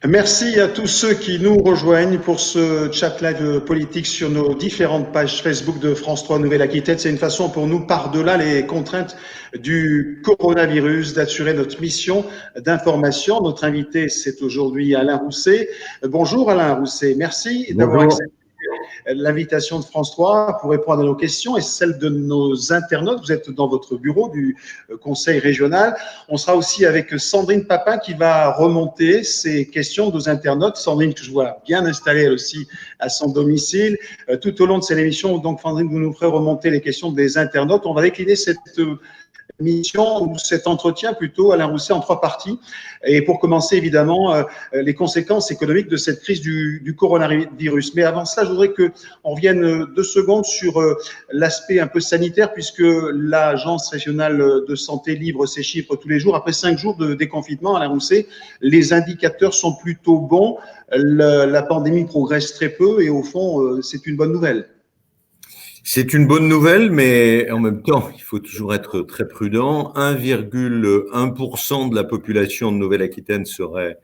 Merci à tous ceux qui nous rejoignent pour ce chat live politique sur nos différentes pages Facebook de France 3 Nouvelle-Aquitaine. C'est une façon pour nous, par-delà les contraintes du coronavirus, d'assurer notre mission d'information. Notre invité, c'est aujourd'hui Alain Rousset. Bonjour Alain Rousset, merci d'avoir Bonjour. accepté l'invitation de France 3 pour répondre à nos questions et celles de nos internautes. Vous êtes dans votre bureau du conseil régional. On sera aussi avec Sandrine Papin qui va remonter ces questions de nos internautes. Sandrine, que je vois bien installée elle aussi à son domicile. Tout au long de cette émission, donc Sandrine, vous nous ferez remonter les questions des internautes. On va décliner cette mission ou cet entretien plutôt, Alain Rousset, en trois parties. Et pour commencer, évidemment, les conséquences économiques de cette crise du coronavirus. Mais avant cela, je voudrais qu'on revienne 2 secondes sur l'aspect un peu sanitaire, puisque l'Agence régionale de santé livre ses chiffres tous les jours. Après 5 jours de déconfinement, Alain Rousset, les indicateurs sont plutôt bons. La pandémie progresse très peu et au fond, c'est une bonne nouvelle. C'est une bonne nouvelle, mais en même temps, il faut toujours être très prudent. 1,1% de la population de Nouvelle-Aquitaine serait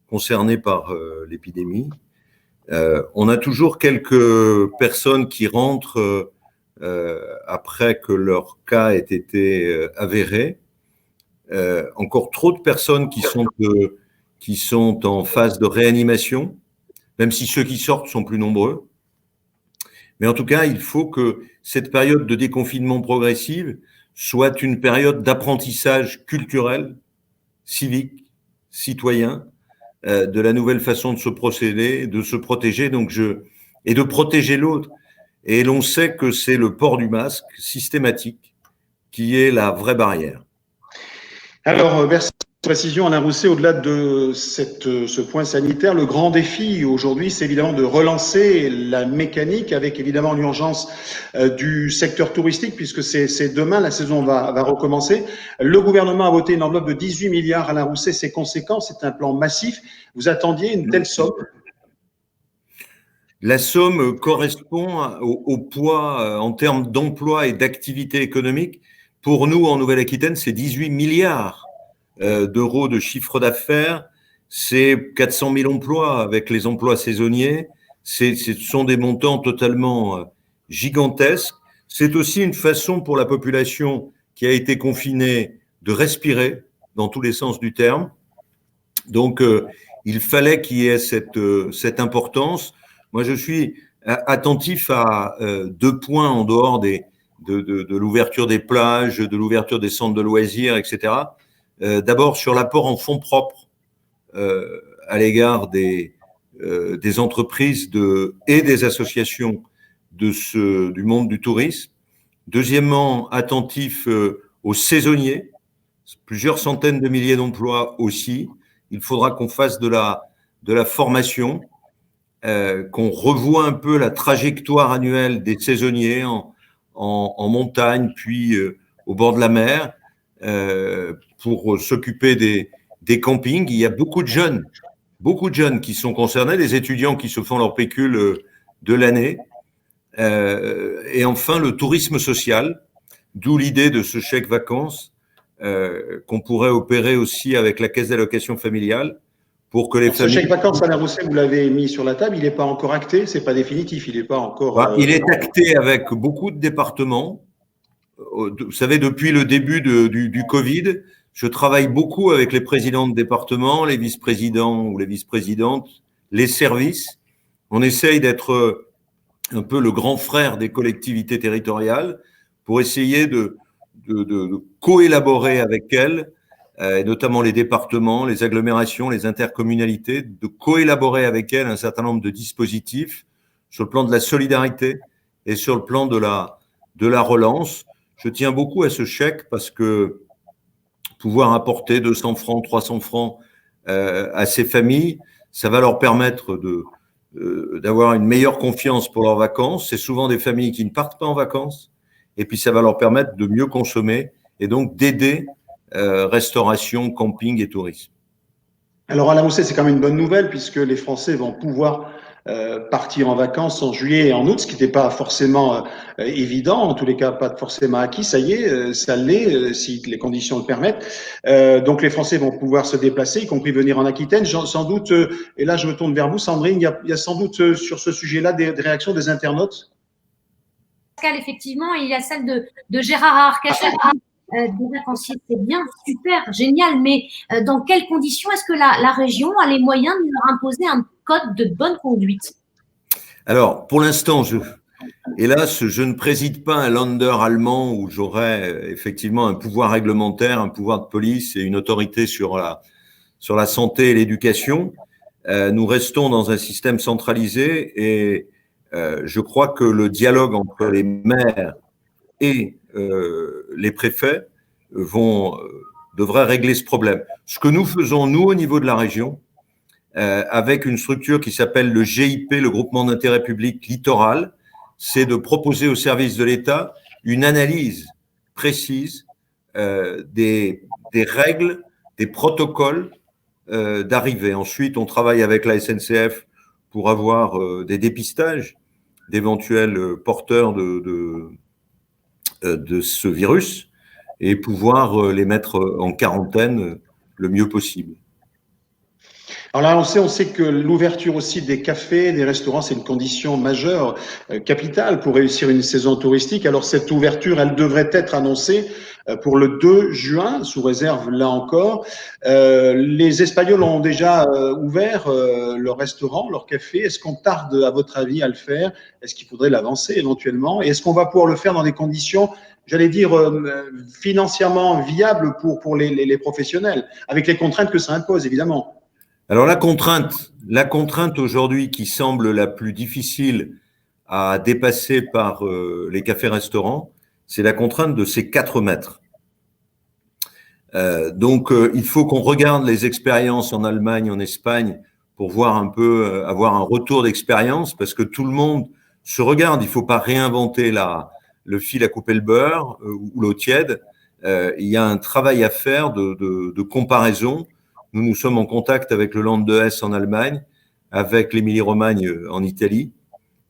concernée par l'épidémie. On a toujours quelques personnes qui rentrent après que leur cas ait été avéré. Encore trop de personnes qui sont en phase de réanimation, même si ceux qui sortent sont plus nombreux. Mais en tout cas, il faut que cette période de déconfinement progressive soit une période d'apprentissage culturel, civique, citoyen, de la nouvelle façon de se procéder, de se protéger, et de protéger l'autre. Et l'on sait que c'est le port du masque systématique qui est la vraie barrière. Alors, merci pour cette précision, Alain Rousset. Au-delà de ce point sanitaire, le grand défi aujourd'hui, c'est évidemment de relancer la mécanique avec évidemment l'urgence du secteur touristique, puisque c'est demain, la saison va recommencer. Le gouvernement a voté une enveloppe de 18 milliards. Alain Rousset, c'est conséquent, c'est un plan massif. Vous attendiez une telle somme? La somme correspond au poids en termes d'emploi et d'activité économique. Pour nous, en Nouvelle-Aquitaine, c'est 18 milliards d'euros de chiffre d'affaires, c'est 400 000 emplois avec les emplois saisonniers. Ce sont des montants totalement gigantesques. C'est aussi une façon pour la population qui a été confinée de respirer dans tous les sens du terme. Donc, il fallait qu'il y ait cette importance. Moi, je suis attentif à 2 points en dehors de l'ouverture des plages, de l'ouverture des centres de loisirs, etc. D'abord, sur l'apport en fonds propres à l'égard des entreprises et des associations du monde du tourisme. Deuxièmement, attentif aux saisonniers, plusieurs centaines de milliers d'emplois aussi. Il faudra qu'on fasse de la formation, qu'on revoie un peu la trajectoire annuelle des saisonniers en montagne, puis au bord de la mer, pour s'occuper des campings. Il y a beaucoup de jeunes qui sont concernés, des étudiants qui se font leur pécule de l'année. Et enfin, le tourisme social, d'où l'idée de ce chèque vacances qu'on pourrait opérer aussi avec la caisse d'allocation familiale pour que les familles… Ce chèque vacances, Alain Rousset, vous l'avez mis sur la table, il n'est pas encore acté, c'est pas définitif, il n'est pas encore… Il est acté avec beaucoup de départements. Vous savez, depuis le début du Covid, je travaille beaucoup avec les présidents de département, les vice-présidents ou les vice-présidentes, les services. On essaye d'être un peu le grand frère des collectivités territoriales pour essayer de coélaborer avec elles, et notamment les départements, les agglomérations, les intercommunalités, de coélaborer avec elles un certain nombre de dispositifs sur le plan de la solidarité et sur le plan de la relance. Je tiens beaucoup à ce chèque parce que pouvoir apporter 200 francs, 300 francs à ces familles, ça va leur permettre d'avoir une meilleure confiance pour leurs vacances. C'est souvent des familles qui ne partent pas en vacances. Et puis, ça va leur permettre de mieux consommer et donc d'aider restauration, camping et tourisme. Alors, Alain Rousset, c'est quand même une bonne nouvelle puisque les Français vont pouvoir partir en vacances en juillet et en août, ce qui n'était pas forcément évident, en tous les cas pas forcément acquis. Ça y est, ça l'est, si les conditions le permettent. Donc les Français vont pouvoir se déplacer, y compris venir en Aquitaine. Sans doute, et là je me tourne vers vous, Sandrine, il y a sans doute sur ce sujet-là des réactions des internautes. Pascal, effectivement, il y a celle de Gérard Arcachel. Des vacanciers, c'est bien, super, génial, mais dans quelles conditions est-ce que la région a les moyens de leur imposer un code de bonne conduite? Alors, pour l'instant, hélas, je ne préside pas un Länder allemand où j'aurais effectivement un pouvoir réglementaire, un pouvoir de police et une autorité sur la santé et l'éducation. Nous restons dans un système centralisé et je crois que le dialogue entre les maires et les préfets devraient régler ce problème. Ce que nous faisons, nous, au niveau de la région, avec une structure qui s'appelle le GIP, le groupement d'intérêt public littoral, c'est de proposer aux services de l'État une analyse précise des règles, des protocoles d'arrivée. Ensuite, on travaille avec la SNCF pour avoir des dépistages d'éventuels porteurs de ce virus et pouvoir les mettre en quarantaine le mieux possible. Alors là, on sait que l'ouverture aussi des cafés, des restaurants, c'est une condition majeure, capitale pour réussir une saison touristique. Alors cette ouverture, elle devrait être annoncée pour le 2 juin, sous réserve là encore. Les Espagnols ont déjà ouvert leur restaurant, leur café. Est-ce qu'on tarde, à votre avis, à le faire? Est-ce qu'il faudrait l'avancer éventuellement? Et est-ce qu'on va pouvoir le faire dans des conditions, j'allais dire, financièrement viables pour les professionnels, avec les contraintes que ça impose, évidemment? Alors la contrainte aujourd'hui qui semble la plus difficile à dépasser par les cafés-restaurants, c'est la contrainte de ces 4 mètres. Donc il faut qu'on regarde les expériences en Allemagne, en Espagne, pour voir un peu, avoir un retour d'expérience, parce que tout le monde se regarde. Il ne faut pas réinventer le fil à couper le beurre ou l'eau tiède. Il y a un travail à faire de comparaison. Nous sommes en contact avec le Land de Hesse en Allemagne, avec l'Émilie-Romagne en Italie,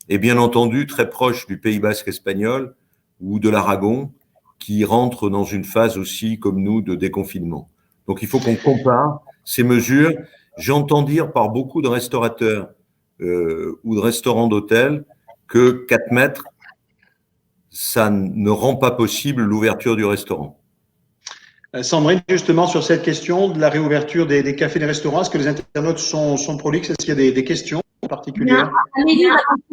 et bien entendu très proche du Pays Basque espagnol ou de l'Aragon, qui rentre dans une phase aussi, comme nous, de déconfinement. Donc il faut qu'on compare ces mesures. J'entends dire par beaucoup de restaurateurs ou de restaurants d'hôtels que 4 mètres, ça ne rend pas possible l'ouverture du restaurant. Sandrine, justement, sur cette question de la réouverture des cafés et des restaurants, est-ce que les internautes sont prolixes? Est-ce qu'il y a des questions particulières? Amélie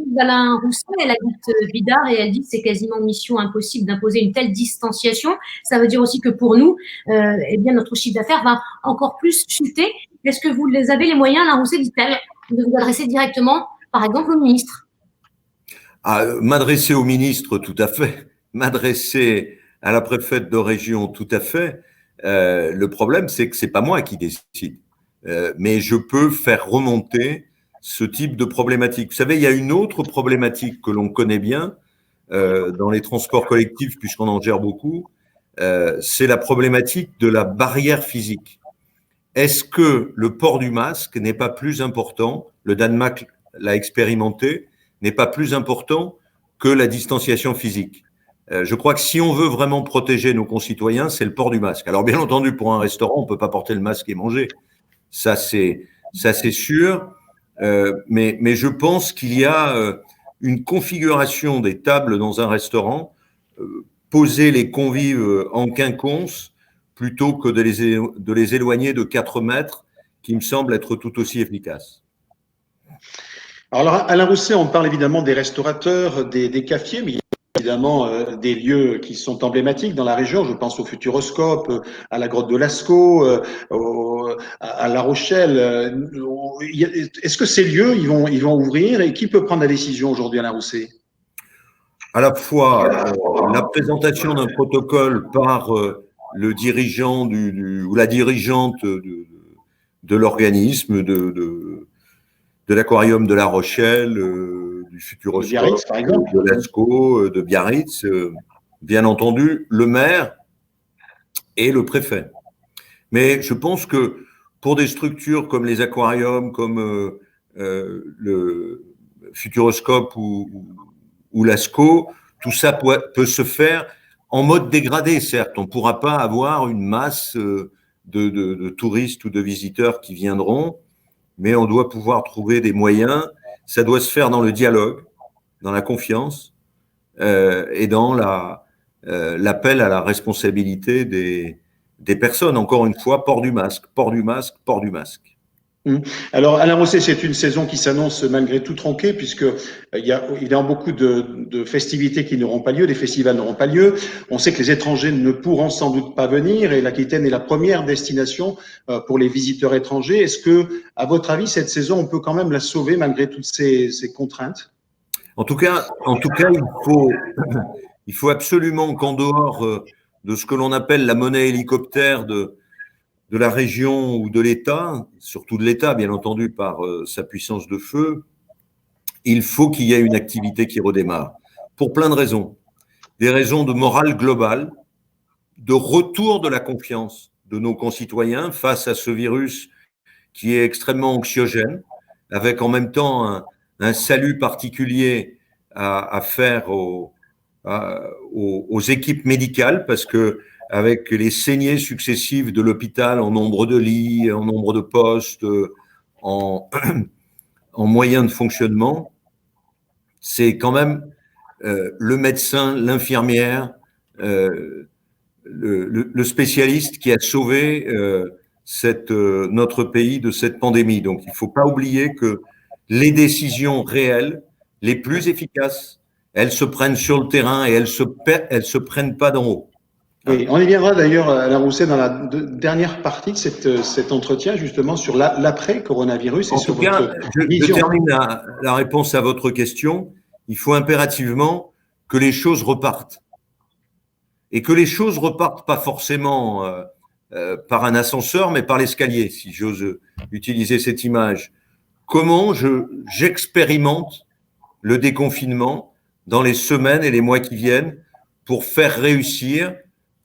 d'Alain Rousset, elle habite Bidart et elle dit que c'est quasiment mission impossible d'imposer une telle distanciation. Ça veut dire aussi que pour nous, eh bien, notre chiffre d'affaires va encore plus chuter. Est-ce que vous avez les moyens, Alain Rousset, dit-elle, de vous adresser directement, par exemple, au ministre? M'adresser au ministre, tout à fait. M'adresser à la préfète de région, tout à fait. Le problème, c'est que c'est pas moi qui décide, mais je peux faire remonter ce type de problématique. Vous savez, il y a une autre problématique que l'on connaît bien dans les transports collectifs, puisqu'on en gère beaucoup, c'est la problématique de la barrière physique. Est-ce que le port du masque n'est pas plus important, le Danemark l'a expérimenté, n'est pas plus important que la distanciation physique? Je crois que si on veut vraiment protéger nos concitoyens, c'est le port du masque. Alors, bien entendu, pour un restaurant, on ne peut pas porter le masque et manger. Ça, c'est sûr. Mais je pense qu'il y a une configuration des tables dans un restaurant, poser les convives en quinconce plutôt que de les éloigner de 4 mètres, qui me semble être tout aussi efficace. Alors, Alain Rousset, on parle évidemment des restaurateurs, des cafés, mais il y a évidemment des lieux qui sont emblématiques dans la région. Je pense au Futuroscope, à la grotte de Lascaux, à La Rochelle. Est-ce que ces lieux, ils vont ouvrir et qui peut prendre la décision aujourd'hui, Alain Rousset? À la fois la présentation d'un protocole par le dirigeant ou la dirigeante de l'organisme, de l'aquarium de La Rochelle, du Futuroscope, de Lascaux, de Biarritz, bien entendu, le maire et le préfet. Mais je pense que pour des structures comme les aquariums, comme le Futuroscope ou l'ASCO, tout ça peut se faire en mode dégradé, certes. On ne pourra pas avoir une masse de touristes ou de visiteurs qui viendront, mais on doit pouvoir trouver des moyens. Ça doit se faire dans le dialogue, dans la confiance et dans l'appel à la responsabilité des personnes. Encore une fois, port du masque, port du masque, port du masque. Alors, Alain Rosset, c'est une saison qui s'annonce malgré tout tronquée, puisque il y a beaucoup de festivités qui n'auront pas lieu, des festivals n'auront pas lieu. On sait que les étrangers ne pourront sans doute pas venir, et l'Aquitaine est la première destination pour les visiteurs étrangers. Est-ce que, à votre avis, cette saison, on peut quand même la sauver malgré toutes ces contraintes? En tout cas, il faut absolument qu'en dehors de ce que l'on appelle la monnaie hélicoptère de la région ou de l'État, surtout de l'État, bien entendu, par sa puissance de feu, il faut qu'il y ait une activité qui redémarre. Pour plein de raisons. Des raisons de morale globale, de retour de la confiance de nos concitoyens face à ce virus qui est extrêmement anxiogène, avec en même temps un salut particulier à faire aux équipes médicales, parce que avec les saignées successives de l'hôpital en nombre de lits, en nombre de postes, en moyens de fonctionnement, c'est quand même le médecin, l'infirmière, le spécialiste qui a sauvé notre pays de cette pandémie. Donc, il ne faut pas oublier que les décisions réelles, les plus efficaces, elles se prennent sur le terrain et elles se prennent pas d'en haut. Oui, on y viendra d'ailleurs, Alain Rousset, dans la dernière partie de cet entretien, justement, sur l'après-coronavirus. En tout cas, je termine la réponse à votre question. Il faut impérativement que les choses repartent. Et que les choses repartent pas forcément par un ascenseur, mais par l'escalier, si j'ose utiliser cette image. Comment j'expérimente le déconfinement dans les semaines et les mois qui viennent pour faire réussir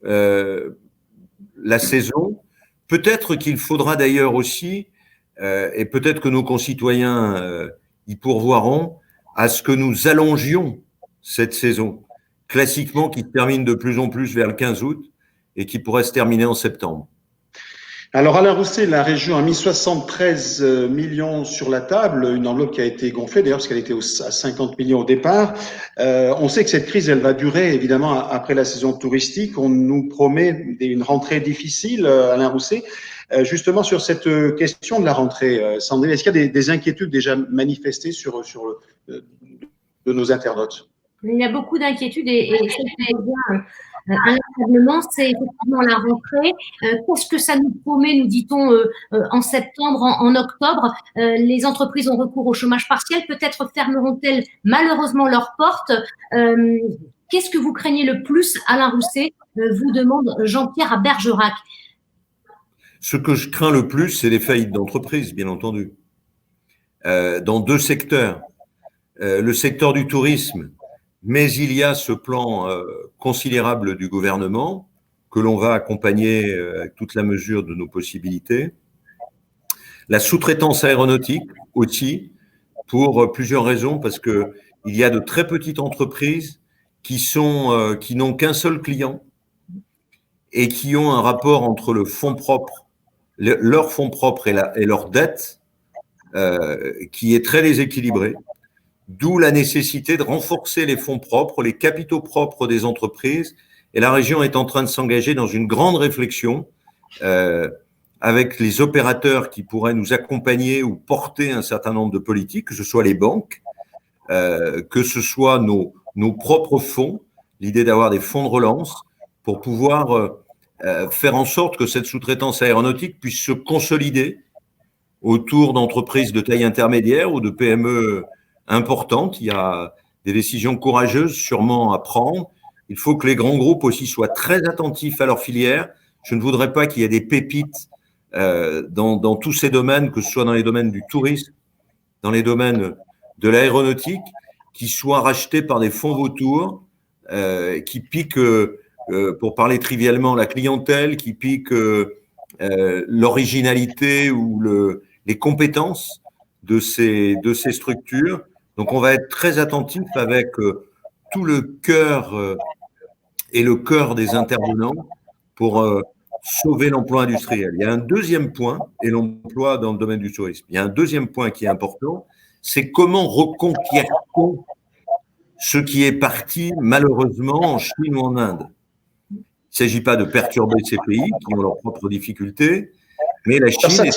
la saison. Peut-être qu'il faudra d'ailleurs aussi, et peut-être que nos concitoyens y pourvoiront, à ce que nous allongions cette saison, classiquement qui se termine de plus en plus vers le 15 août et qui pourrait se terminer en septembre. Alors, Alain Rousset, la région a mis 73 millions sur la table, une enveloppe qui a été gonflée d'ailleurs parce qu'elle était à 50 millions au départ. On sait que cette crise, elle va durer évidemment après la saison touristique. On nous promet une rentrée difficile, Alain Rousset. Justement, sur cette question de la rentrée, Sandrine, est-ce qu'il y a des inquiétudes déjà manifestées de nos internautes? Il y a beaucoup d'inquiétudes et ça bien inlassablement, c'est effectivement la rentrée. Qu'est-ce que ça nous promet, nous dit-on, en septembre, en octobre? Les entreprises ont recours au chômage partiel. Peut-être fermeront-elles malheureusement leurs portes. Qu'est-ce que vous craignez le plus, Alain Rousset? Vous demande Jean-Pierre à Bergerac. Ce que je crains le plus, c'est les faillites d'entreprises, bien entendu. Dans deux secteurs. Le secteur du tourisme, mais il y a ce plan considérable du gouvernement que l'on va accompagner avec toute la mesure de nos possibilités. La sous-traitance aéronautique aussi, pour plusieurs raisons, parce que il y a de très petites entreprises qui n'ont qu'un seul client et qui ont un rapport entre le fonds propre, leur fonds propre et leur dette qui est très déséquilibré. D'où la nécessité de renforcer les fonds propres, les capitaux propres des entreprises. Et la région est en train de s'engager dans une grande réflexion avec les opérateurs qui pourraient nous accompagner ou porter un certain nombre de politiques, que ce soit les banques, que ce soit nos propres fonds, l'idée d'avoir des fonds de relance pour pouvoir faire en sorte que cette sous-traitance aéronautique puisse se consolider autour d'entreprises de taille intermédiaire ou de PME importante. Il y a des décisions courageuses sûrement à prendre. Il faut que les grands groupes aussi soient très attentifs à leur filière. Je ne voudrais pas qu'il y ait des pépites dans tous ces domaines, que ce soit dans les domaines du tourisme, dans les domaines de l'aéronautique, qui soient rachetés par des fonds vautours, qui piquent, pour parler trivialement, la clientèle, qui piquent l'originalité ou les compétences de ces structures. Donc, on va être très attentif avec tout le cœur et le cœur des intervenants pour sauver l'emploi industriel. Il y a un deuxième point, et l'emploi dans le domaine du tourisme. Il y a un deuxième point qui est important, c'est comment reconquiert-on ce qui est parti malheureusement en Chine ou en Inde. Il ne s'agit pas de perturber ces pays qui ont leurs propres difficultés, mais la Chine…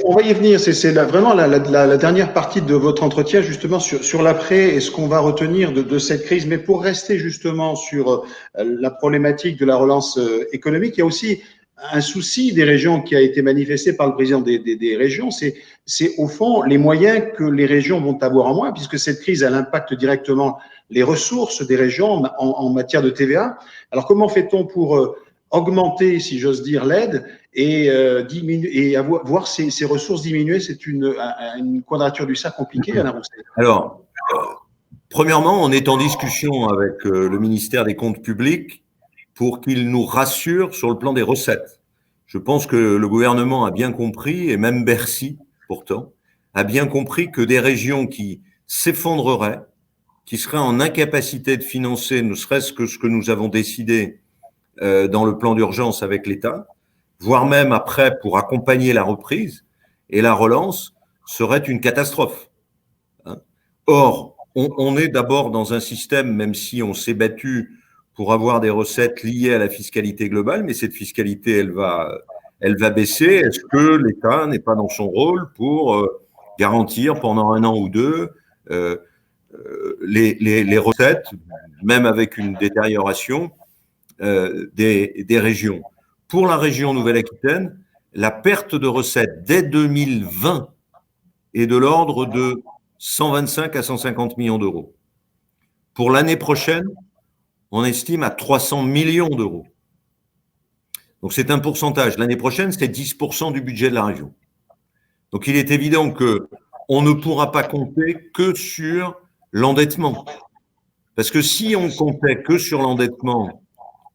On va y venir, c'est vraiment la dernière partie de votre entretien justement sur l'après et ce qu'on va retenir de cette crise. Mais pour rester justement sur la problématique de la relance économique, il y a aussi un souci des régions qui a été manifesté par le président des régions, c'est au fond les moyens que les régions vont avoir en moins, puisque cette crise, elle impacte directement les ressources des régions en matière de TVA. Alors comment fait-on pour augmenter, si j'ose dire, l'aide et voir ces ressources diminuer? C'est une quadrature du cercle compliquée, Alain Rousset. Alors, premièrement, on est en discussion avec le ministère des Comptes publics pour qu'il nous rassure sur le plan des recettes. Je pense que le gouvernement a bien compris, et même Bercy, pourtant, a bien compris que des régions qui s'effondreraient, qui seraient en incapacité de financer ne serait-ce que ce que nous avons décidé dans le plan d'urgence avec l'État, voire même après pour accompagner la reprise et la relance, serait une catastrophe. Or, on est d'abord dans un système, même si on s'est battu pour avoir des recettes liées à la fiscalité globale, mais cette fiscalité, elle va baisser. Est-ce que l'État n'est pas dans son rôle pour garantir pendant un an ou deux les recettes, même avec une détérioration des régions? Pour la région Nouvelle-Aquitaine, la perte de recettes dès 2020 est de l'ordre de 125 à 150 millions d'euros. Pour l'année prochaine, on estime à 300 millions d'euros. Donc c'est un pourcentage. L'année prochaine, c'est 10% du budget de la région. Donc il est évident qu'on ne pourra pas compter que sur l'endettement. Parce que si on comptait que sur l'endettement,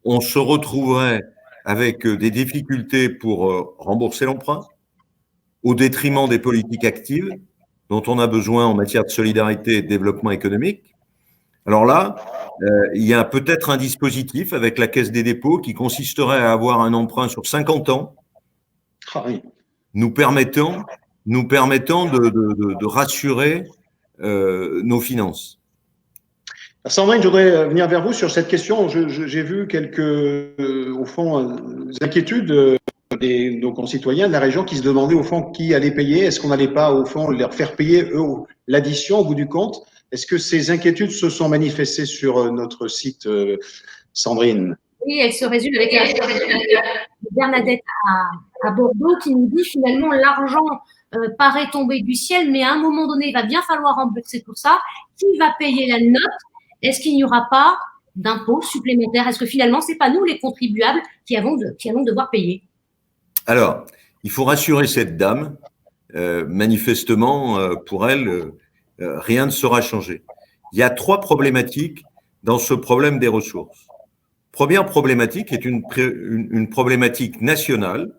on se retrouverait avec des difficultés pour rembourser l'emprunt, au détriment des politiques actives dont on a besoin en matière de solidarité et de développement économique. Alors là, il y a peut-être un dispositif avec la Caisse des dépôts qui consisterait à avoir un emprunt sur 50 ans, nous permettant de rassurer nos finances. Sandrine, je voudrais venir vers vous sur cette question. J'ai vu quelques, au fond, inquiétudes de nos concitoyens de la région qui se demandaient, au fond, qui allait payer. Est-ce qu'on n'allait pas, au fond, leur faire payer, eux, l'addition au bout du compte? Est-ce que ces inquiétudes se sont manifestées sur notre site, Sandrine? Oui, elle se résume avec la Bernadette à Bordeaux qui nous dit finalement l'argent paraît tomber du ciel, mais à un moment donné, il va bien falloir rembourser tout ça. Qui va payer la note? Est-ce qu'il n'y aura pas d'impôts supplémentaires? Est-ce que finalement, ce n'est pas nous, les contribuables, qui allons devoir payer? Alors, il faut rassurer cette dame. Manifestement, pour elle, rien ne sera changé. Il y a 3 problématiques dans ce problème des ressources. Première problématique est une problématique nationale.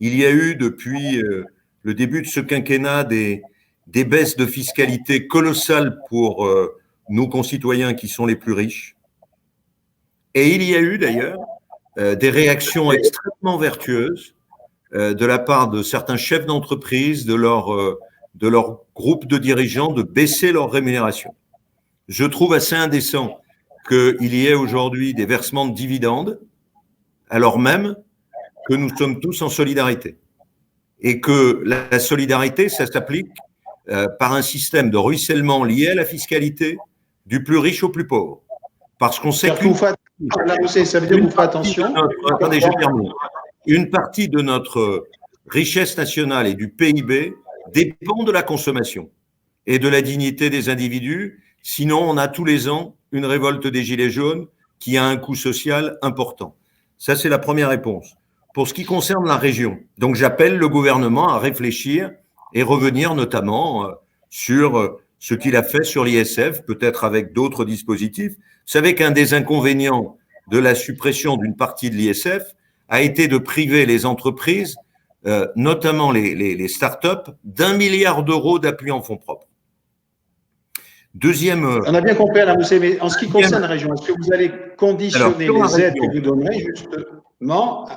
Il y a eu depuis le début de ce quinquennat des baisses de fiscalité colossales pour nos concitoyens qui sont les plus riches. Et il y a eu d'ailleurs des réactions extrêmement vertueuses de la part de certains chefs d'entreprise, de leur groupe de dirigeants, de baisser leur rémunération. Je trouve assez indécent qu'il y ait aujourd'hui des versements de dividendes, alors même que nous sommes tous en solidarité. Et que la solidarité, ça s'applique par un système de ruissellement lié à la fiscalité, du plus riche au plus pauvre. Parce qu'on sait que… Ça veut dire que vous faites attention. Attendez, je termine. Une partie de notre richesse nationale et du PIB dépend de la consommation et de la dignité des individus. Sinon, on a tous les ans une révolte des Gilets jaunes qui a un coût social important. Ça, c'est la première réponse. Pour ce qui concerne la région, donc j'appelle le gouvernement à réfléchir et revenir notamment sur ce qu'il a fait sur l'ISF, peut-être avec d'autres dispositifs. Vous savez qu'un des inconvénients de la suppression d'une partie de l'ISF a été de priver les entreprises notamment les startups, d'1 milliard d'euros d'appui en fonds propres. Deuxième. On a bien compris, Alain Rousset, mais en ce qui concerne la région, est-ce que vous allez conditionner les aides que vous donnerez justement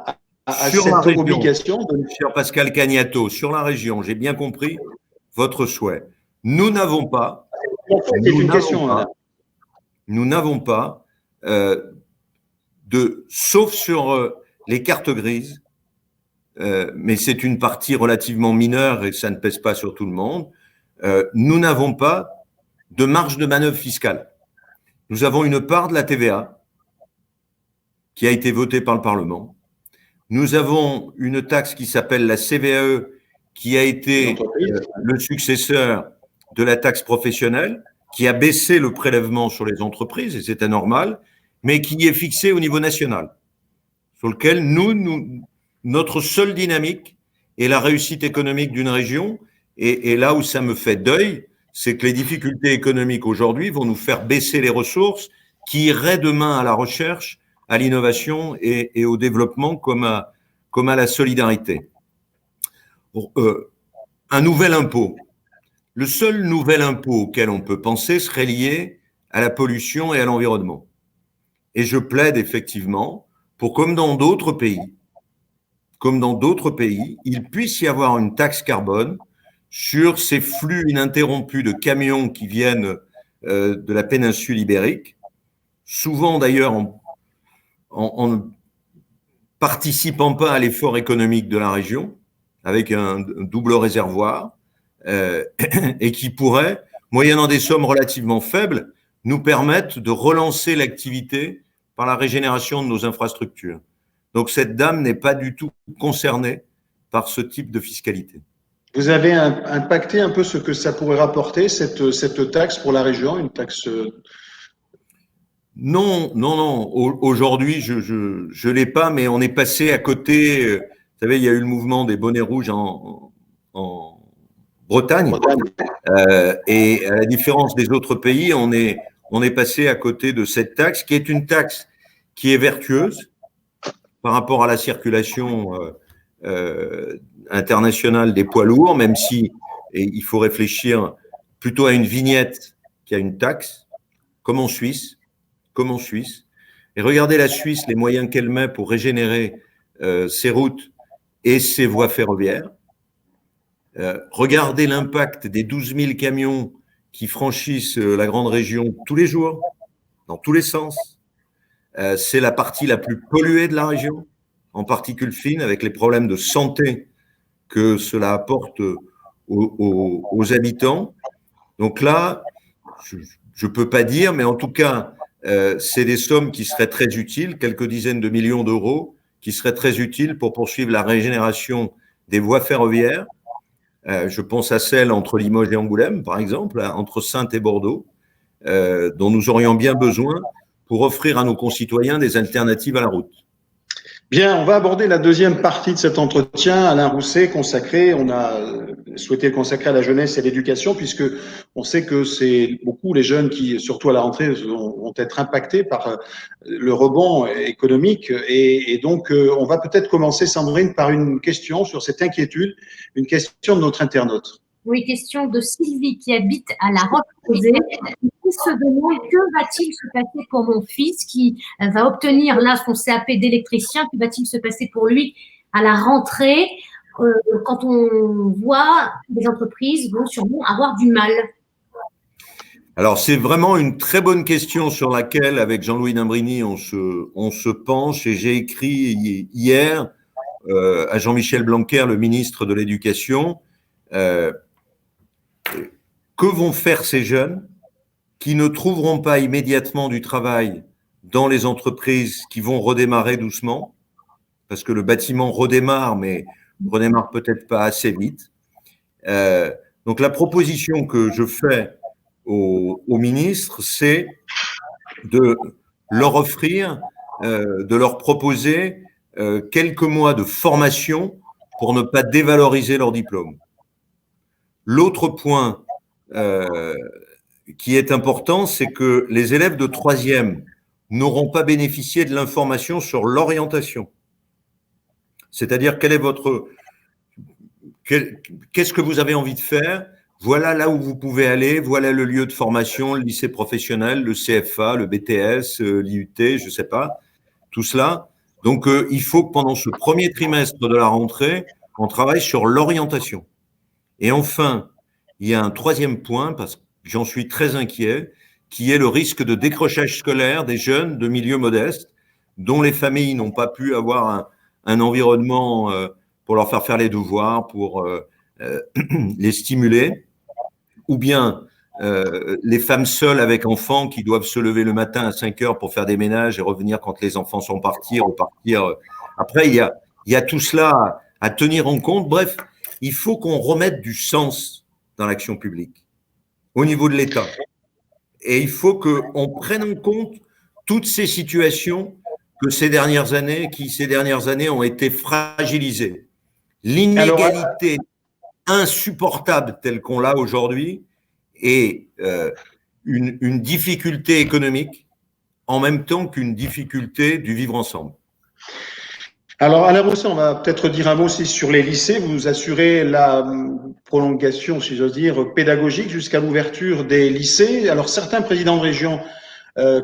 à cette obligation de... Cher Pascal Cagnato, sur la région, j'ai bien compris votre souhait. Nous n'avons pas. Nous n'avons pas sauf sur les cartes grises, mais c'est une partie relativement mineure et ça ne pèse pas sur tout le monde. Nous n'avons pas de marge de manœuvre fiscale. Nous avons une part de la TVA qui a été votée par le Parlement. Nous avons une taxe qui s'appelle la CVAE, qui a été le successeur de la taxe professionnelle, qui a baissé le prélèvement sur les entreprises, et c'était normal, mais qui est fixée au niveau national, sur lequel notre seule dynamique est la réussite économique d'une région. Et là où ça me fait deuil, c'est que les difficultés économiques aujourd'hui vont nous faire baisser les ressources qui iraient demain à la recherche, à l'innovation et au développement comme à la solidarité. Un nouvel impôt. Le seul nouvel impôt auquel on peut penser serait lié à la pollution et à l'environnement. Et je plaide effectivement pour, comme dans d'autres pays, il puisse y avoir une taxe carbone sur ces flux ininterrompus de camions qui viennent de la péninsule ibérique, souvent d'ailleurs en ne participant pas à l'effort économique de la région, avec un double réservoir, et qui pourrait, moyennant des sommes relativement faibles, nous permettre de relancer l'activité par la régénération de nos infrastructures. Donc cette dame n'est pas du tout concernée par ce type de fiscalité. Vous avez impacté un peu ce que ça pourrait rapporter, cette taxe pour la région, une taxe... Non. Aujourd'hui, je l'ai pas, mais on est passé à côté. Vous savez, il y a eu le mouvement des bonnets rouges en Bretagne. Et à la différence des autres pays, on est passé à côté de cette taxe, qui est une taxe qui est vertueuse par rapport à la circulation internationale des poids lourds, même si il faut réfléchir plutôt à une vignette qu'à une taxe, comme en Suisse. Et regardez la Suisse, les moyens qu'elle met pour régénérer ses routes et ses voies ferroviaires. Regardez l'impact des 12 000 camions qui franchissent la grande région tous les jours, dans tous les sens. C'est la partie la plus polluée de la région, en particules fines, avec les problèmes de santé que cela apporte aux habitants. Donc là, je ne peux pas dire, mais en tout cas, c'est des sommes qui seraient très utiles, quelques dizaines de millions d'euros, qui seraient très utiles pour poursuivre la régénération des voies ferroviaires. Je pense à celle entre Limoges et Angoulême, par exemple, entre Saintes et Bordeaux, dont nous aurions bien besoin pour offrir à nos concitoyens des alternatives à la route. Bien, on va aborder la deuxième partie de cet entretien, Alain Rousset, consacré, on a souhaité le consacrer à la jeunesse et à l'éducation, puisque on sait que c'est beaucoup les jeunes qui, surtout à la rentrée, vont être impactés par le rebond économique. Et donc, on va peut-être commencer, Sandrine, par une question sur cette inquiétude, une question de notre internaute. Oui, question de Sylvie qui habite à La Roche-Posay. Il se demande que va-t-il se passer pour mon fils qui va obtenir là son CAP d'électricien, que va-t-il se passer pour lui à la rentrée quand on voit les entreprises vont sûrement avoir du mal. Alors, c'est vraiment une très bonne question sur laquelle, avec Jean-Louis Nimbrini, on se penche, et j'ai écrit hier à Jean-Michel Blanquer, le ministre de l'Éducation, que vont faire ces jeunes qui ne trouveront pas immédiatement du travail dans les entreprises qui vont redémarrer doucement, parce que le bâtiment redémarre, mais redémarre peut-être pas assez vite. Donc la proposition que je fais au ministre, c'est de leur offrir, de leur proposer quelques mois de formation pour ne pas dévaloriser leur diplôme. L'autre point qui est important, c'est que les élèves de troisième n'auront pas bénéficié de l'information sur l'orientation. C'est-à-dire, quelle est votre qu'est-ce que vous avez envie de faire? Voilà là où vous pouvez aller, voilà le lieu de formation, le lycée professionnel, le CFA, le BTS, l'IUT, je ne sais pas, tout cela. Donc, il faut que pendant ce premier trimestre de la rentrée, on travaille sur l'orientation. Et enfin, il y a un troisième point, parce que j'en suis très inquiet, qui est le risque de décrochage scolaire des jeunes de milieux modestes, dont les familles n'ont pas pu avoir un environnement pour leur faire les devoirs, pour les stimuler, ou bien les femmes seules avec enfants qui doivent se lever le matin à 5 heures pour faire des ménages et revenir quand les enfants sont partis, repartir. Après, il y a tout cela à tenir en compte. Bref, il faut qu'on remette du sens dans l'action publique au niveau de l'État. Et il faut qu'on prenne en compte toutes ces situations ces dernières années ont été fragilisées. L'inégalité insupportable telle qu'on l'a aujourd'hui et une difficulté économique en même temps qu'une difficulté du vivre ensemble. Alors, Alain Rousset, on va peut-être dire un mot aussi sur les lycées. Vous assurez la prolongation, si j'ose dire, pédagogique jusqu'à l'ouverture des lycées. Alors, certains présidents de région,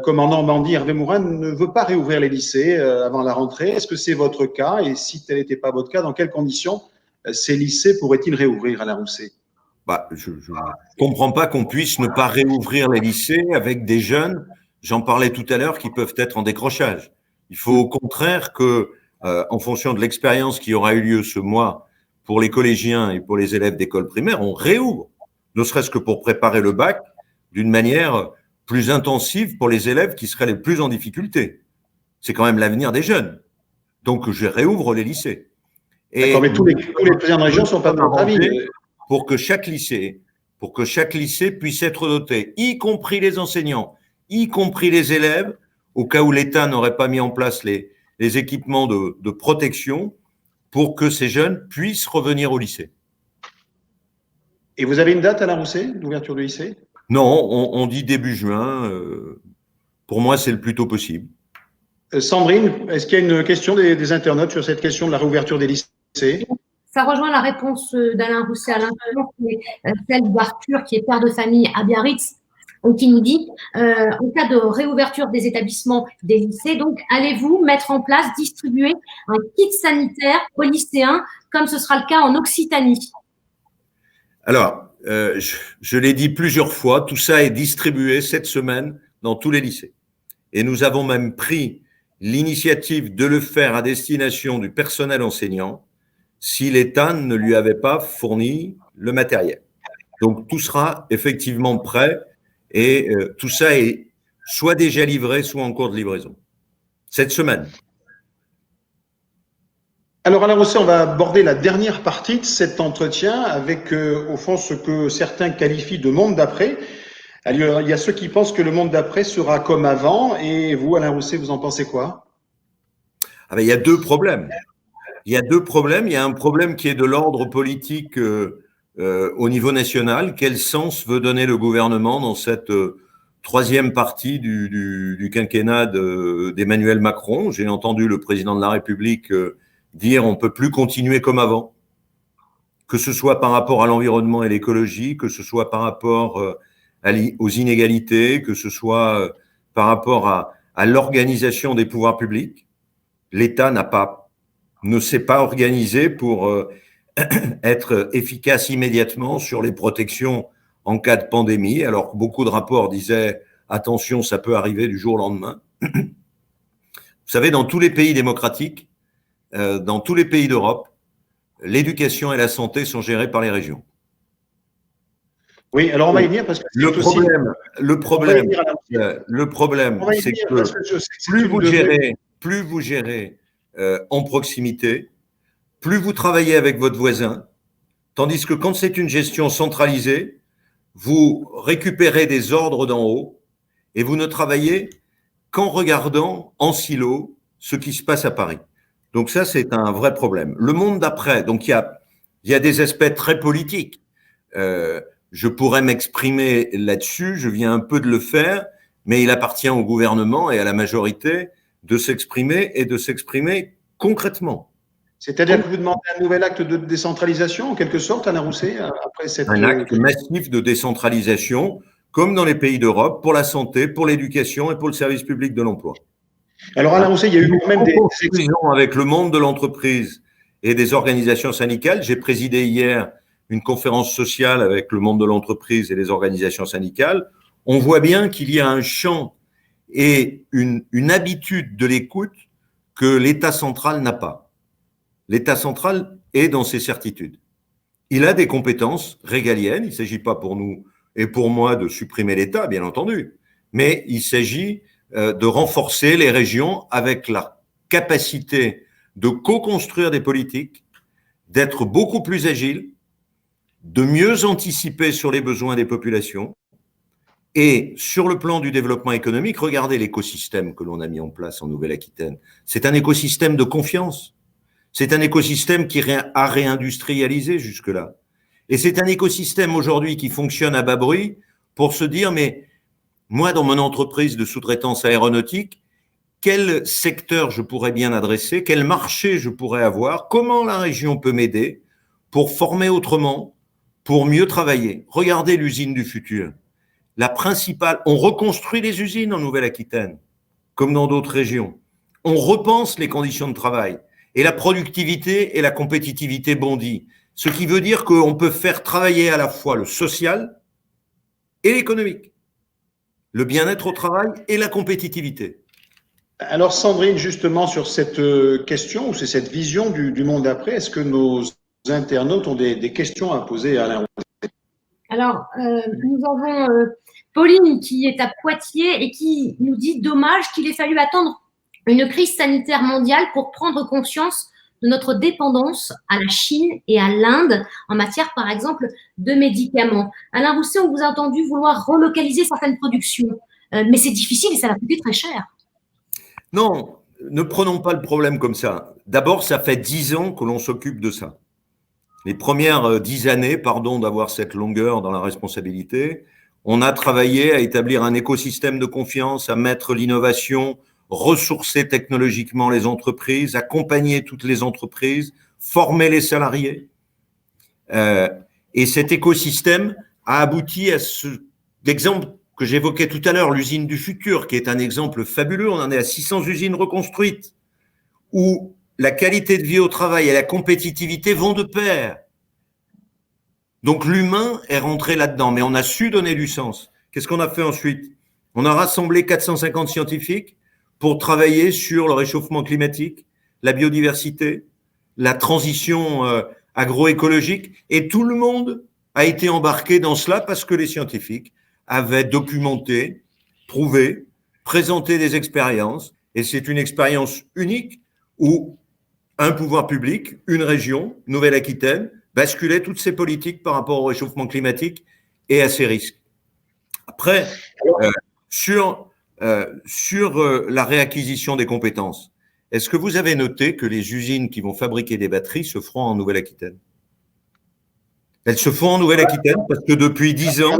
comme en Normandie, Hervé Morin, ne veut pas réouvrir les lycées avant la rentrée. Est-ce que c'est votre cas? Et si tel n'était pas votre cas, dans quelles conditions ces lycées pourraient-ils réouvrir, Alain Rousset? Je ne comprends pas qu'on puisse ne pas réouvrir les lycées avec des jeunes, j'en parlais tout à l'heure, qui peuvent être en décrochage. Il faut au contraire que, en fonction de l'expérience qui aura eu lieu ce mois pour les collégiens et pour les élèves d'école primaire, on réouvre, ne serait-ce que pour préparer le bac d'une manière plus intensive pour les élèves qui seraient les plus en difficulté. C'est quand même l'avenir des jeunes. Donc, je réouvre les lycées. D'accord, mais tous les présidents de région ne sont pas de notre avis. Pour que chaque lycée puisse être doté, y compris les enseignants, y compris les élèves, au cas où l'État n'aurait pas mis en place les équipements de protection pour que ces jeunes puissent revenir au lycée. Et vous avez une date, Alain Rousset, d'ouverture du lycée? Non, on dit début juin. Pour moi, c'est le plus tôt possible. Sandrine, est-ce qu'il y a une question des internautes sur cette question de la réouverture des lycées? Ça rejoint la réponse d'Alain Rousset à l'instant, celle d'Arthur, qui est père de famille à Biarritz, qui nous dit, en cas de réouverture des établissements des lycées, donc allez-vous mettre en place, distribuer un kit sanitaire aux lycéens, comme ce sera le cas en Occitanie? Alors, je l'ai dit plusieurs fois, tout ça est distribué cette semaine dans tous les lycées. Et nous avons même pris l'initiative de le faire à destination du personnel enseignant si l'État ne lui avait pas fourni le matériel. Donc, tout sera effectivement prêt et tout ça est soit déjà livré, soit en cours de livraison. Cette semaine. Alors, Alain Rousset, on va aborder la dernière partie de cet entretien avec, au fond, ce que certains qualifient de monde d'après. Il y a ceux qui pensent que le monde d'après sera comme avant. Et vous, Alain Rousset, vous en pensez quoi? Il y a deux problèmes. Il y a un problème qui est de l'ordre politique au niveau national. Quel sens veut donner le gouvernement dans cette troisième partie du quinquennat d'Emmanuel Macron? J'ai entendu le président de la République dire on ne peut plus continuer comme avant, que ce soit par rapport à l'environnement et l'écologie, que ce soit par rapport aux inégalités, que ce soit par rapport à l'organisation des pouvoirs publics. L'État ne s'est pas organisé pour être efficace immédiatement sur les protections en cas de pandémie, alors que beaucoup de rapports disaient « attention, ça peut arriver du jour au lendemain ». Vous savez, dans tous les pays démocratiques, dans tous les pays d'Europe, l'éducation et la santé sont gérées par les régions. Oui, alors on va y venir parce que le problème, c'est que plus vous gérez en proximité, plus vous travaillez avec votre voisin, tandis que quand c'est une gestion centralisée, vous récupérez des ordres d'en haut et vous ne travaillez qu'en regardant en silo ce qui se passe à Paris. Donc ça, c'est un vrai problème. Le monde d'après, donc il y a des aspects très politiques. Je pourrais m'exprimer là-dessus, je viens un peu de le faire, mais il appartient au gouvernement et à la majorité de s'exprimer et de s'exprimer concrètement. C'est-à-dire que vous demandez un nouvel acte de décentralisation, en quelque sorte, Alain Rousset, après cette… Un acte massif de décentralisation, comme dans les pays d'Europe, pour la santé, pour l'éducation et pour le service public de l'emploi. Alors, Alain Rousset, il y a eu quand même des… Avec le monde de l'entreprise et des organisations syndicales. J'ai présidé hier une conférence sociale avec le monde de l'entreprise et les organisations syndicales. On voit bien qu'il y a un champ et une habitude de l'écoute que l'État central n'a pas. L'État central est dans ses certitudes. Il a des compétences régaliennes. Il ne s'agit pas pour nous et pour moi de supprimer l'État, bien entendu, mais il s'agit de renforcer les régions avec la capacité de co-construire des politiques, d'être beaucoup plus agiles, de mieux anticiper sur les besoins des populations. Et sur le plan du développement économique, regardez l'écosystème que l'on a mis en place en Nouvelle-Aquitaine. C'est un écosystème de confiance. C'est un écosystème qui a réindustrialisé jusque-là. Et c'est un écosystème aujourd'hui qui fonctionne à bas bruit pour se dire, mais moi, dans mon entreprise de sous-traitance aéronautique, quel secteur je pourrais bien adresser, quel marché je pourrais avoir, comment la région peut m'aider pour former autrement, pour mieux travailler. Regardez l'usine du futur. La principale, on reconstruit les usines en Nouvelle-Aquitaine, comme dans d'autres régions. On repense les conditions de travail et la productivité et la compétitivité bondit. Ce qui veut dire qu'on peut faire travailler à la fois le social et l'économique, le bien-être au travail et la compétitivité. Alors, Sandrine, justement, sur cette question, ou c'est cette vision du monde d'après, est-ce que nos internautes ont des questions à poser à Alain Rousset? Alors, nous avons Pauline qui est à Poitiers et qui nous dit « Dommage qu'il ait fallu attendre une crise sanitaire mondiale pour prendre conscience de notre dépendance à la Chine et à l'Inde en matière, par exemple, de médicaments. » Alain Rousset, on vous a entendu vouloir relocaliser certaines productions, mais c'est difficile et ça va coûter très cher. Non, ne prenons pas le problème comme ça. D'abord, ça fait 10 ans que l'on s'occupe de ça. Les premières 10 années, pardon d'avoir cette longueur dans la responsabilité, on a travaillé à établir un écosystème de confiance, à mettre l'innovation, ressourcer technologiquement les entreprises, accompagner toutes les entreprises, former les salariés. Et cet écosystème a abouti à l'exemple que j'évoquais tout à l'heure, l'usine du futur, qui est un exemple fabuleux. On en est à 600 usines reconstruites, où la qualité de vie au travail et la compétitivité vont de pair. Donc l'humain est rentré là-dedans, mais on a su donner du sens. Qu'est-ce qu'on a fait ensuite? On a rassemblé 450 scientifiques pour travailler sur le réchauffement climatique, la biodiversité, la transition agroécologique, et tout le monde a été embarqué dans cela parce que les scientifiques avaient documenté, prouvé, présenté des expériences, et c'est une expérience unique où un pouvoir public, une région, Nouvelle-Aquitaine, basculait toutes ses politiques par rapport au réchauffement climatique et à ses risques. Après, sur la réacquisition des compétences, est-ce que vous avez noté que les usines qui vont fabriquer des batteries se feront en Nouvelle-Aquitaine? Elles se font en Nouvelle-Aquitaine parce que depuis 10 ans,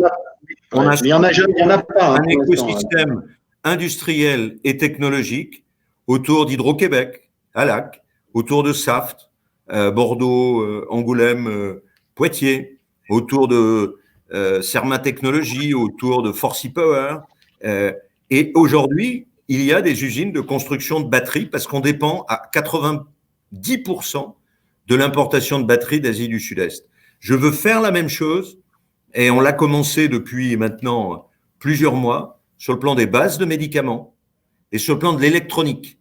on a un écosystème industriel et technologique autour d'Hydro-Québec, à Lac, autour de Saft, Bordeaux, Angoulême, Poitiers, autour de Serma Technologies, autour de Forcy Power. Et aujourd'hui, il y a des usines de construction de batteries parce qu'on dépend à 90% de l'importation de batteries d'Asie du Sud-Est. Je veux faire la même chose et on l'a commencé depuis maintenant plusieurs mois sur le plan des bases de médicaments et sur le plan de l'électronique.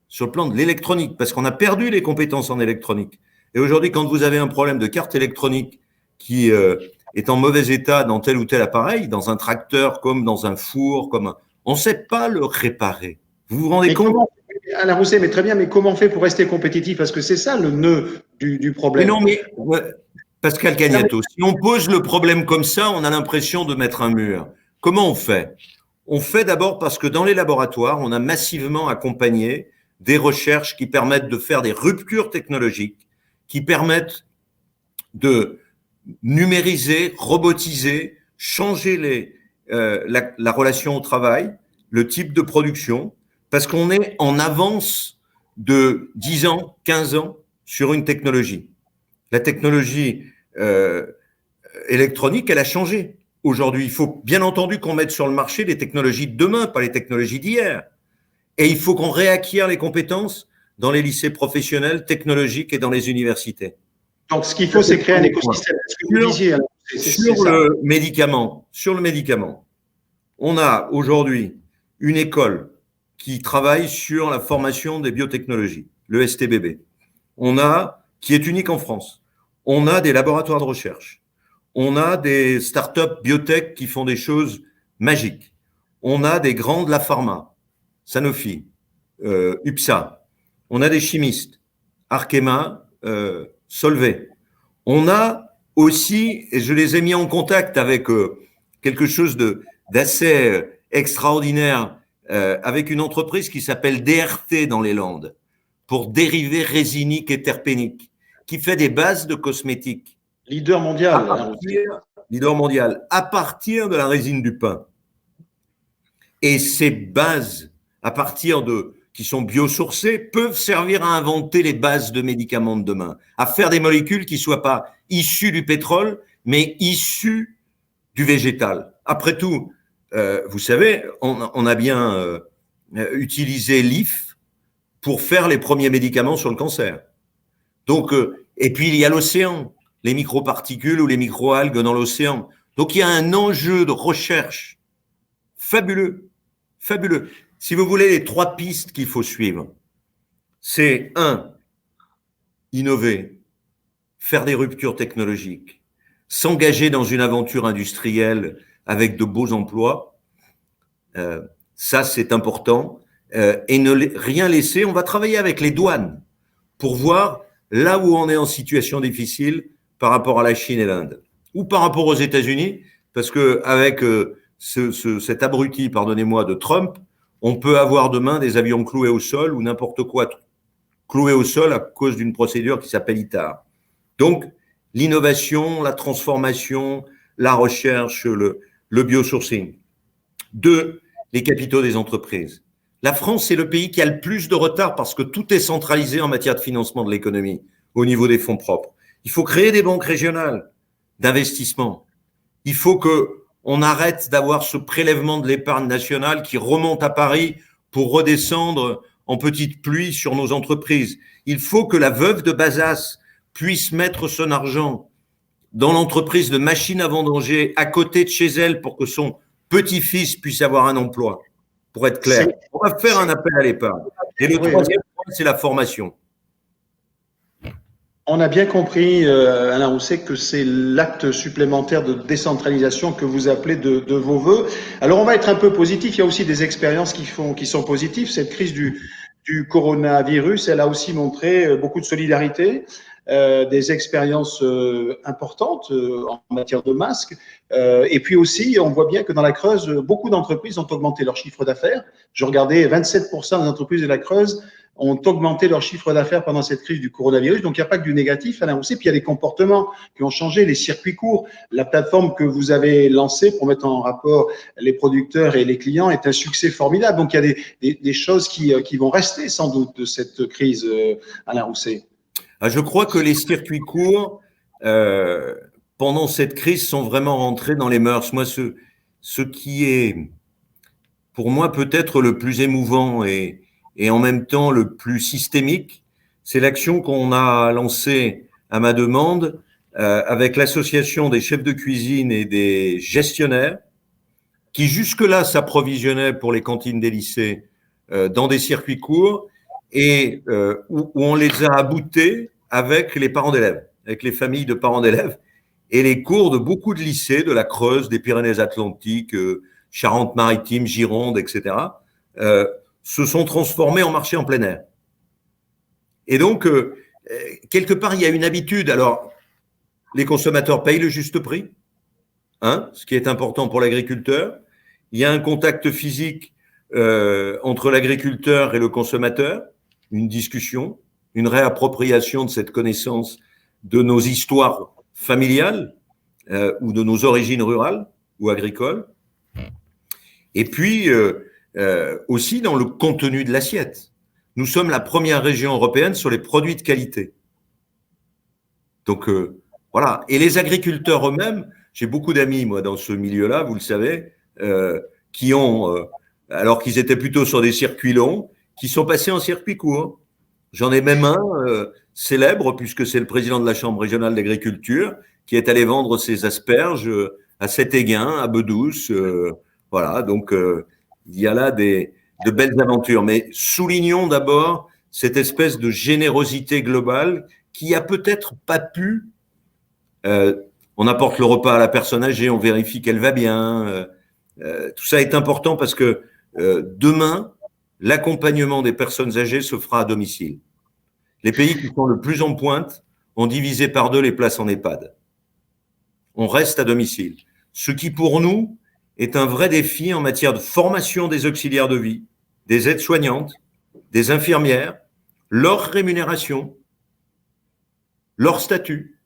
Sur le plan de l'électronique, parce qu'on a perdu les compétences en électronique. Et aujourd'hui, quand vous avez un problème de carte électronique qui est en mauvais état dans tel ou tel appareil, dans un tracteur comme dans un four, on ne sait pas le réparer. Vous vous rendez compte? Alain Rousset, mais très bien, mais comment on fait pour rester compétitif? Parce que c'est ça le nœud du problème. Mais non, Pascal Cagnato, si on pose le problème comme ça, on a l'impression de mettre un mur. Comment on fait? On fait d'abord parce que dans les laboratoires, on a massivement accompagné des recherches qui permettent de faire des ruptures technologiques, qui permettent de numériser, robotiser, changer la relation au travail, le type de production, parce qu'on est en avance de 10 ans, 15 ans sur une technologie. La technologie électronique, elle a changé. Aujourd'hui, il faut bien entendu qu'on mette sur le marché les technologies de demain, pas les technologies d'hier. Et il faut qu'on réacquiert les compétences dans les lycées professionnels, technologiques et dans les universités. Donc, ce qu'il faut, c'est créer un écosystème. Ce que vous disiez, alors, sur le médicament, on a aujourd'hui une école qui travaille sur la formation des biotechnologies, le STBB. Qui est unique en France. On a des laboratoires de recherche. On a des startups biotech qui font des choses magiques. On a des grands de la pharma, Sanofi, UPSA. On a des chimistes, Arkema, Solvay. On a aussi, et je les ai mis en contact avec quelque chose d'assez extraordinaire, avec une entreprise qui s'appelle DRT dans les Landes, pour dérivés résiniques et terpéniques, qui fait des bases de cosmétiques. Leader mondial. Leader mondial, à partir de la résine du pin. Et ces bases, qui sont biosourcées, peuvent servir à inventer les bases de médicaments de demain, à faire des molécules qui ne soient pas issues du pétrole, mais issues du végétal. Après tout, vous savez, on a bien utilisé l'IF pour faire les premiers médicaments sur le cancer. Donc, et puis il y a l'océan, les microparticules ou les microalgues dans l'océan. Donc il y a un enjeu de recherche fabuleux, fabuleux. Si vous voulez, les 3 pistes qu'il faut suivre, c'est 1, innover, faire des ruptures technologiques, s'engager dans une aventure industrielle avec de beaux emplois. Ça, c'est important. Et ne rien laisser. On va travailler avec les douanes pour voir là où on est en situation difficile par rapport à la Chine et l'Inde ou par rapport aux États-Unis, parce que avec cet abruti, pardonnez-moi, de Trump, on peut avoir demain des avions cloués au sol ou n'importe quoi cloué au sol à cause d'une procédure qui s'appelle ITAR. Donc, l'innovation, la transformation, la recherche, le biosourcing. 2, les capitaux des entreprises. La France, c'est le pays qui a le plus de retard parce que tout est centralisé en matière de financement de l'économie au niveau des fonds propres. Il faut créer des banques régionales d'investissement. Il faut qu'on arrête d'avoir ce prélèvement de l'épargne nationale qui remonte à Paris pour redescendre en petite pluie sur nos entreprises. Il faut que la veuve de Bazas puisse mettre son argent dans l'entreprise de machines à vendanger à côté de chez elle pour que son petit-fils puisse avoir un emploi, pour être clair. On va faire un appel à l'épargne. Et le troisième point, c'est la formation. On a bien compris, Alain Rousset, que c'est l'acte supplémentaire de décentralisation que vous appelez de vos voeux. Alors, on va être un peu positif. Il y a aussi des expériences qui sont positives. Cette crise du coronavirus, elle a aussi montré beaucoup de solidarité, des expériences importantes en matière de masques. Et puis aussi, on voit bien que dans la Creuse, beaucoup d'entreprises ont augmenté leur chiffre d'affaires. Je regardais 27% des entreprises de la Creuse ont augmenté leur chiffre d'affaires pendant cette crise du coronavirus. Donc, il n'y a pas que du négatif, Alain Rousset. Puis, il y a des comportements qui ont changé, les circuits courts. La plateforme que vous avez lancée pour mettre en rapport les producteurs et les clients est un succès formidable. Donc, il y a des choses qui vont rester sans doute de cette crise, Alain Rousset. Je crois que les circuits courts, pendant cette crise, sont vraiment rentrés dans les mœurs. Moi, ce qui est, pour moi, peut-être le plus émouvant et en même temps le plus systémique, c'est l'action qu'on a lancée à ma demande avec l'association des chefs de cuisine et des gestionnaires qui jusque-là s'approvisionnaient pour les cantines des lycées dans des circuits courts et où on les a aboutés avec les parents d'élèves, avec les familles de parents d'élèves et les cours de beaucoup de lycées, de la Creuse, des Pyrénées-Atlantiques, Charente-Maritime, Gironde, etc., se sont transformés en marché en plein air. Et donc, quelque part, il y a une habitude. Alors, les consommateurs payent le juste prix, ce qui est important pour l'agriculteur. Il y a un contact physique entre l'agriculteur et le consommateur, une discussion, une réappropriation de cette connaissance de nos histoires familiales ou de nos origines rurales ou agricoles. Et puis, aussi dans le contenu de l'assiette. Nous sommes la première région européenne sur les produits de qualité. Donc, voilà. Et les agriculteurs eux-mêmes, j'ai beaucoup d'amis, moi, dans ce milieu-là, vous le savez, qui ont, alors qu'ils étaient plutôt sur des circuits longs, qui sont passés en circuit court. J'en ai même un célèbre, puisque c'est le président de la Chambre régionale d'agriculture, qui est allé vendre ses asperges à Sétéguin, à Bedouce. Voilà, donc il y a là de belles aventures. Mais soulignons d'abord cette espèce de générosité globale qui a peut-être pas pu. On apporte le repas à la personne âgée, on vérifie qu'elle va bien. Tout ça est important parce que demain, l'accompagnement des personnes âgées se fera à domicile. Les pays qui sont le plus en pointe ont divisé par 2 les places en EHPAD. On reste à domicile. Ce qui, pour nous, est un vrai défi en matière de formation des auxiliaires de vie, des aides-soignantes, des infirmières, leur rémunération, leur statut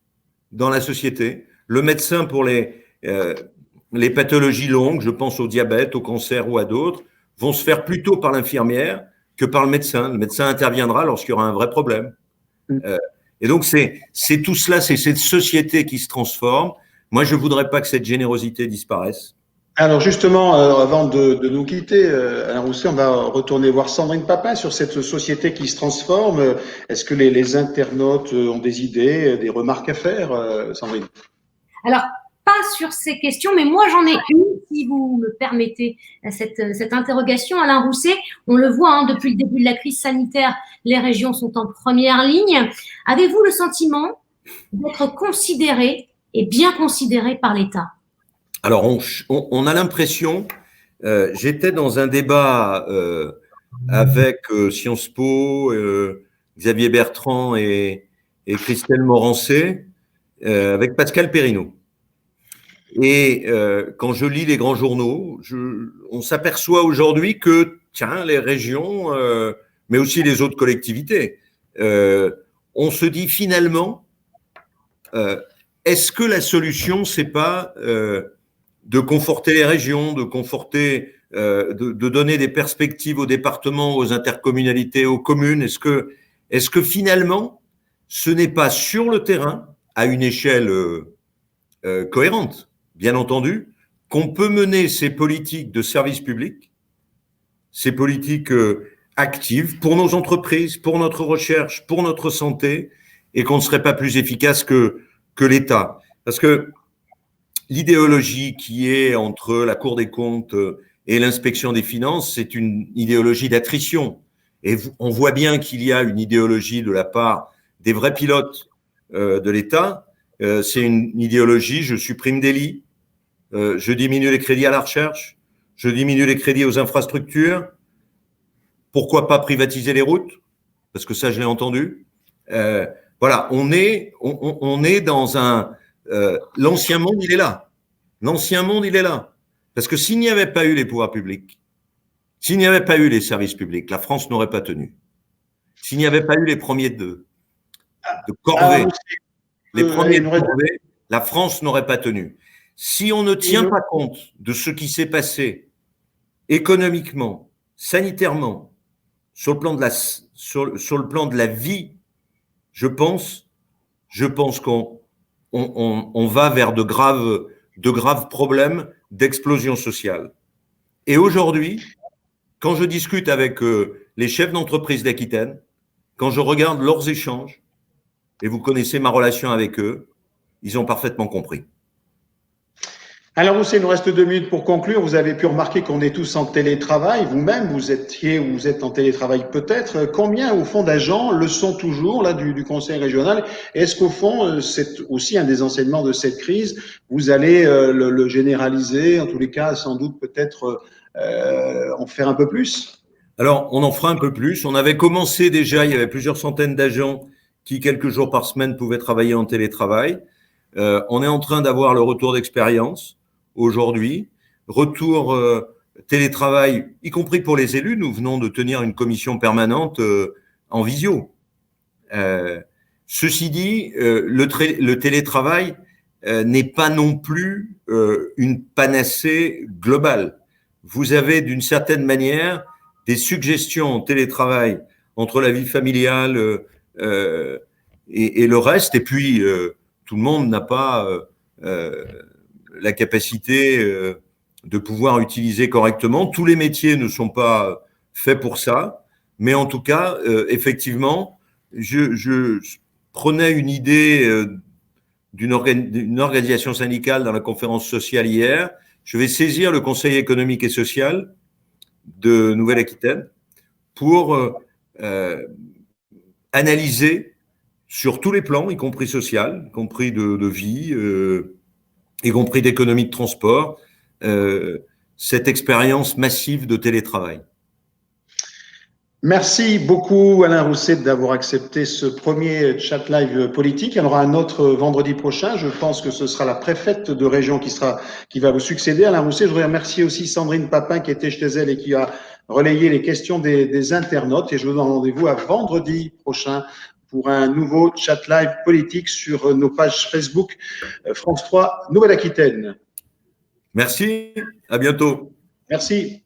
dans la société, le médecin pour les pathologies longues, je pense au diabète, au cancer ou à d'autres, vont se faire plutôt par l'infirmière que par le médecin. Le médecin interviendra lorsqu'il y aura un vrai problème. Et donc, c'est tout cela, c'est cette société qui se transforme. Moi, je ne voudrais pas que cette générosité disparaisse. Alors justement, avant de nous quitter, Alain Rousset, on va retourner voir Sandrine Papin sur cette société qui se transforme. Est-ce que les internautes ont des idées, des remarques à faire, Sandrine? Alors, pas sur ces questions, mais moi j'en ai une, si vous me permettez cette interrogation. Alain Rousset, on le voit hein, depuis le début de la crise sanitaire, les régions sont en première ligne. Avez-vous le sentiment d'être considéré et bien considéré par l'État? Alors, on a l'impression, j'étais dans un débat avec Sciences Po, Xavier Bertrand et Christelle Morancé, avec Pascal Perrineau. Et quand je lis les grands journaux, on s'aperçoit aujourd'hui que, tiens, les régions, mais aussi les autres collectivités, on se dit finalement, est-ce que la solution, c'est pas de conforter les régions, de conforter, de donner des perspectives aux départements, aux intercommunalités, aux communes? Est-ce que finalement, ce n'est pas sur le terrain, à une échelle cohérente, bien entendu, qu'on peut mener ces politiques de service public, ces politiques actives pour nos entreprises, pour notre recherche, pour notre santé, et qu'on ne serait pas plus efficace que l'État? Parce que l'idéologie qui est entre la Cour des comptes et l'inspection des finances, c'est une idéologie d'attrition. Et on voit bien qu'il y a une idéologie de la part des vrais pilotes de l'État. C'est une idéologie, je supprime des lits, je diminue les crédits à la recherche, je diminue les crédits aux infrastructures. Pourquoi pas privatiser les routes? Parce que ça, je l'ai entendu. Voilà, on est dans un... l'ancien monde, il est là. L'ancien monde, il est là. Parce que s'il n'y avait pas eu les pouvoirs publics, s'il n'y avait pas eu les services publics, la France n'aurait pas tenu. S'il n'y avait pas eu les premiers de corvée, les premiers de corvée, la France n'aurait pas tenu. Si on ne tient pas compte de ce qui s'est passé économiquement, sanitairement, sur le plan de la vie, je pense qu'on va vers de graves problèmes d'explosion sociale. Et aujourd'hui, quand je discute avec les chefs d'entreprise d'Aquitaine, quand je regarde leurs échanges, et vous connaissez ma relation avec eux, ils ont parfaitement compris. Alors, Rousset, il nous reste 2 minutes pour conclure. Vous avez pu remarquer qu'on est tous en télétravail. Vous-même, vous êtes en télétravail peut-être. Combien, au fond, d'agents le sont toujours là du Conseil régional? Est-ce qu'au fond, c'est aussi un des enseignements de cette crise? Vous allez le généraliser, en tous les cas, sans doute peut-être en faire un peu plus? Alors, on en fera un peu plus. On avait commencé déjà, il y avait plusieurs centaines d'agents qui, quelques jours par semaine, pouvaient travailler en télétravail. On est en train d'avoir le retour d'expérience aujourd'hui. Retour télétravail, y compris pour les élus. Nous venons de tenir une commission permanente en visio. Ceci dit, le télétravail n'est pas non plus une panacée globale. Vous avez d'une certaine manière des suggestions en télétravail entre la vie familiale, et le reste. Et puis, tout le monde n'a pas la capacité de pouvoir utiliser correctement. Tous les métiers ne sont pas faits pour ça, mais en tout cas, effectivement, je prenais une idée d'une organisation syndicale dans la conférence sociale hier. Je vais saisir le Conseil économique et social de Nouvelle-Aquitaine pour analyser sur tous les plans, y compris social, y compris de vie, y compris d'économie de transport, cette expérience massive de télétravail. Merci beaucoup Alain Rousset d'avoir accepté ce premier chat live politique. Il y en aura un autre vendredi prochain. Je pense que ce sera la préfète de région qui va vous succéder. Alain Rousset, je voudrais remercier aussi Sandrine Papin qui était chez elle et qui a relayé les questions des internautes. Et je vous donne rendez-vous à vendredi prochain pour un nouveau chat live politique sur nos pages Facebook France 3 Nouvelle-Aquitaine. Merci, à bientôt. Merci.